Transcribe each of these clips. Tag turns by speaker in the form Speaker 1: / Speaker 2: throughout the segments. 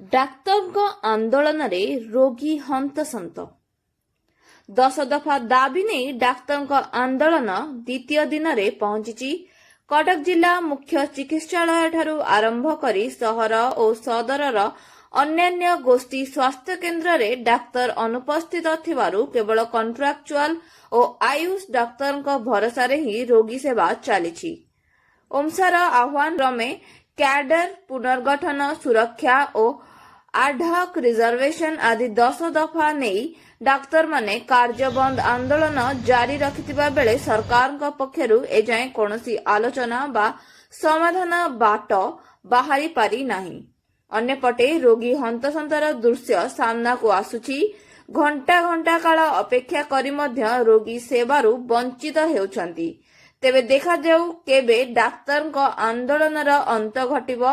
Speaker 1: ଡାକ୍ତରଙ୍କ ଆନ୍ଦୋଳନରେ ରୋଗୀ ହନ୍ତସନ୍ତ। 10 ଦଫା ଦାବି ନେଇ ଡାକ୍ତରଙ୍କ ଆନ୍ଦୋଳନ ଦ୍ୱିତୀୟ ଦିନରେ ପହଞ୍ଚିଛି। କଟକ ଜିଲ୍ଲା ମୁଖ୍ୟ ଚିକିତ୍ସାଳୟଠାରୁ ଆରମ୍ଭ କରି ସହର ଓ ସଦରର ଅନ୍ୟାନ୍ୟ ଗୋଷ୍ଠୀ ସ୍ୱାସ୍ଥ୍ୟ କେନ୍ଦ୍ରରେ ଡାକ୍ତର ଅନୁପସ୍ଥିତ ଥିବାରୁ କେବଳ କଣ୍ଟ୍ରାକ୍ଚୁଆଲ ଓ ଆୟୁଷ ଡାକ୍ତରଙ୍କ ଭରସାରେ ହିଁ ରୋଗୀ ସେବା ଚାଲିଛି। ଓମସାର ଆହ୍ୱାନ କ୍ରମେ କ୍ୟାଡର ପୁନର୍ଗଠନ, ସୁରକ୍ଷା ଓ ଆଡହକ୍ ରିଜର୍ଭେସନ ଆଦି 10 ଦଫା ନେଇ ଡାକ୍ତରମାନେ କାର୍ଯ୍ୟବନ୍ଦ ଆନ୍ଦୋଳନ ଜାରି ରଖିଥିବା ବେଳେ ସରକାରଙ୍କ ପକ୍ଷରୁ ଏଯାଏଁ କୌଣସି ଆଲୋଚନା ବା ସମାଧାନ ବାଟ ବାହାରି ପାରି ନାହିଁ। ଅନ୍ୟପଟେ ରୋଗୀ ହନ୍ତସନ୍ତର ଦୃଶ୍ୟ ସାମ୍ନାକୁ ଆସୁଛି। ଘଣ୍ଟା ଘଣ୍ଟା କାଳ ଅପେକ୍ଷା କରି ମଧ୍ୟ ରୋଗୀ ସେବାରୁ ବଞ୍ଚିତ ହେଉଛନ୍ତି। ତେବେ ଦେଖାଯାଉ କେବେ ଡାକ୍ତରଙ୍କ ଆନ୍ଦୋଳନର ଅନ୍ତ ଘଟିବ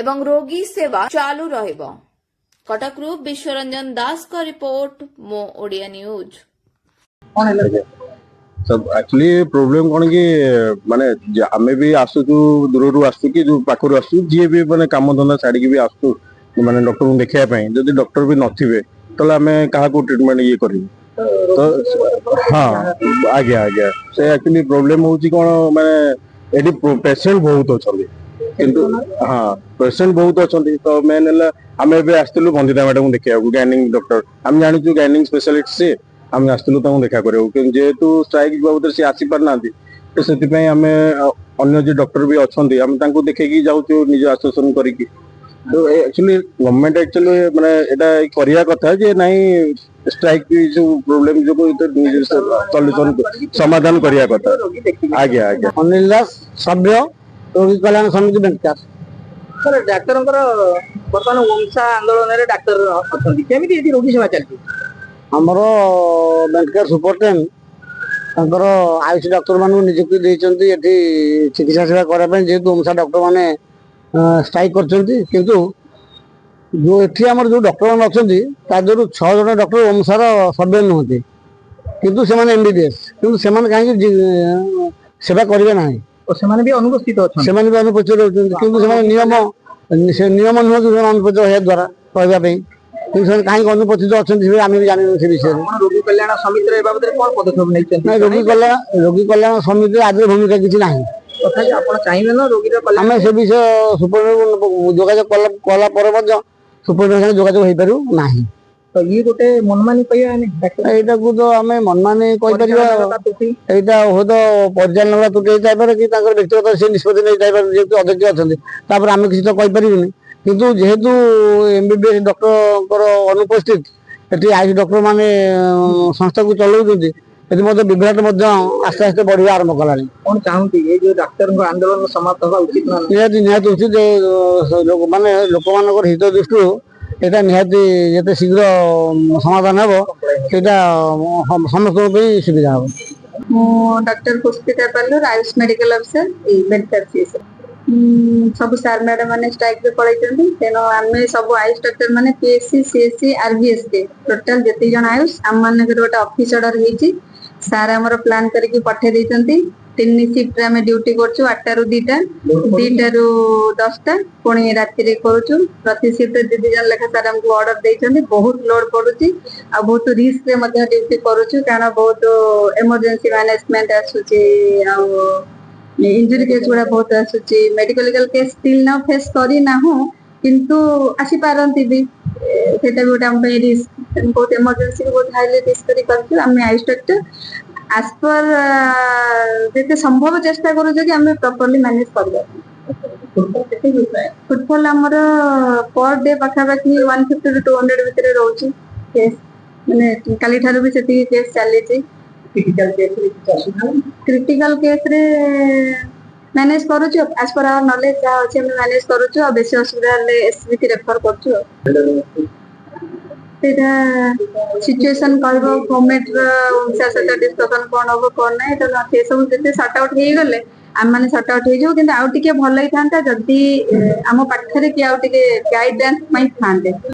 Speaker 1: ଏବଂ ରୋଗୀ ସେବା ଚାଲୁ ରହିବ। କଟକରୁ ବିଶ୍ୱରଞ୍ଜନ ଦାସଙ୍କ ରିପୋର୍ଟ, ମୋ ଓଡ଼ିଆ ନ୍ୟୁଜ୍।
Speaker 2: एक्चुअली प्रोब्लेम कौन कि माने आमे भी आसुचु दूर आसु कि जो पाखर आसु जी भी माने काम धंदा छाड़ी भी आसु माने डॉक्टर को देखिया पई जदि डॉक्टर भी नथिबे तले आमे काहा को ट्रीटमेंट ये करिवु तो हां आज्ञा आज्ञा से एक्चुअली प्रॉब्लम होची कोन माने एडी पेशेंट बहुत अछंती किंतु हां पेशेंट बहुत अछंती तो मेन हला आमे भी आस्तलु बंदिता मैडम देखिया गायनिंग डॉक्टर हम जानि छु गायनिंग स्पेशलिस्ट से आम आसलु देखा कर जेहेतु स्ट्राइक बाबद सी आसी पार ना तो से आम अन्य जो डॉक्टर भी अच्छा आम देखे जाऊँ निज आश्वासन करी तो एक्चुअली गवर्नमेंट एक्चुअली माने एटा करिया कथा जे नहीं स्ट्राइक जो प्रोब्लेम जो सॉल्यूशन समाधान करिया कथा। आज्ञा आज्ञा
Speaker 3: अनिल दास सभ्य रोगी कल्याण समिति बेंकास सर डाक्टर बर्तमान ओमसा आंदोलन में डाक्तर अच्छा केमी रोगी सेवा चलती आमर बेंकास सुपरटेंट आयुष डॉक्टर मान नियुक्ति देती चिकित्सा सेवा करने जेहेतु ओमसा डॉक्टर मैंने स्ट्राइक किंतु जो एठी आमर जो डॉक्टर मैंने अच्छा जो 6 जन डॉक्टर ओमसार सभ्य नुहति किंतु से एमबीबीएस किंतु से कहीं सेवा करेंगे ना भी अनुपस्थित किंतु से नियम नुह कि अनुपस्थित होगा द्वारा कहवाई कहीं अनुपस्थित अच्छा आम भी जान से विषय रोगी कल्याण समिति कौन पदक्षेप नहीं रोगी कल्याण समिति आदि भूमिका किसी ना चाहिए ना रोगी आम से विषय सुपर जोगाजोग कला सुपरटेंडेंट जोगाजोग हो पारू ना तो ये गोटे मनमानी कहीटा को तो आम मनमानी कहीटा हूँ तो परिचालन त्रुटि जापे कि व्यक्तिगत से निष्पत्ति नहीं जापे जेहतु अध्यक्ष अच्छा आम किसी तो कहींपारूनी किंतु जेहेतु एमबीबीएस डॉक्टर अनुपस्थित ये आयुष डॉक्टर माने संस्था को चलाउछन्ति विभ्राट आस्ते आस्ते बढ़िया आरंभ कला कौन चाहती ये जो डाक्तर आंदोलन समाप्त होगा उचित निहाती निहाती उचित माने लोक मान हित दृष्टि यहाँ निहाती जिते शीघ्र समाधान हे समस्त सुविधा हम
Speaker 4: doctor Pushpita parlour Ayush medical officer सब सार मैडम मैंने स्ट्राइक पे पड़े तेणु आम सब आयुष डॉक्टर मैंने पीएससी सीएससी आरबीएस के टोटाल जिते जन आयुष आम मान गोटे ऑफिस ऑर्डर होती सार आमर प्लान करके पठे देते 3 शिफ्ट रे ड्यूटी करूँ 8 ରୁ 2ଟା 2ଟା ରୁ 10ଟା पुणी राति करूँ प्रति शिफ्ट दीदी जन लेखा सार आमको ऑर्डर देते बहुत लोड पड़ुची आ बहुत रिस्क रे ड्यूटी करूँ कारण बहुत इमरजेंसी मैनेजमेंट आसूची इंजुरी केस गुड़ा बहुत आसूची मेडिकल केस स्टिल ना फेस करी ना हूँ किंतु आसी पारंती भी सेटा भी गोटे आम रिस्क बहुत इमरजेंसी बहुत हाईली रिस्क करी आम आयुष डॉक्टर एज पर जिते संभव चेष्टा करूँ कि आम प्रॉपर्ली मैनेज कर फुटफॉल आमर पर डे पाखापाखि 150 to 200 भितर रोचे केस माने काली ठारू भी सेती केस चली क्रिटिकल केस रे मैनेज करूँ एज पर आवर नॉलेज जहाँ अच्छे मैनेज करूँ बेसी असुविधा एसबीटी रेफर कर सिचुएशन कहब गवर्नमेंट सहित डिस्कसन कौन हम कौन ना ये सब जिते सर्ट आउट हो गले आम मैंने सर्ट आउट हो कि आउ टे भल ही था जदि आम पाखे किए गाइडेंस था।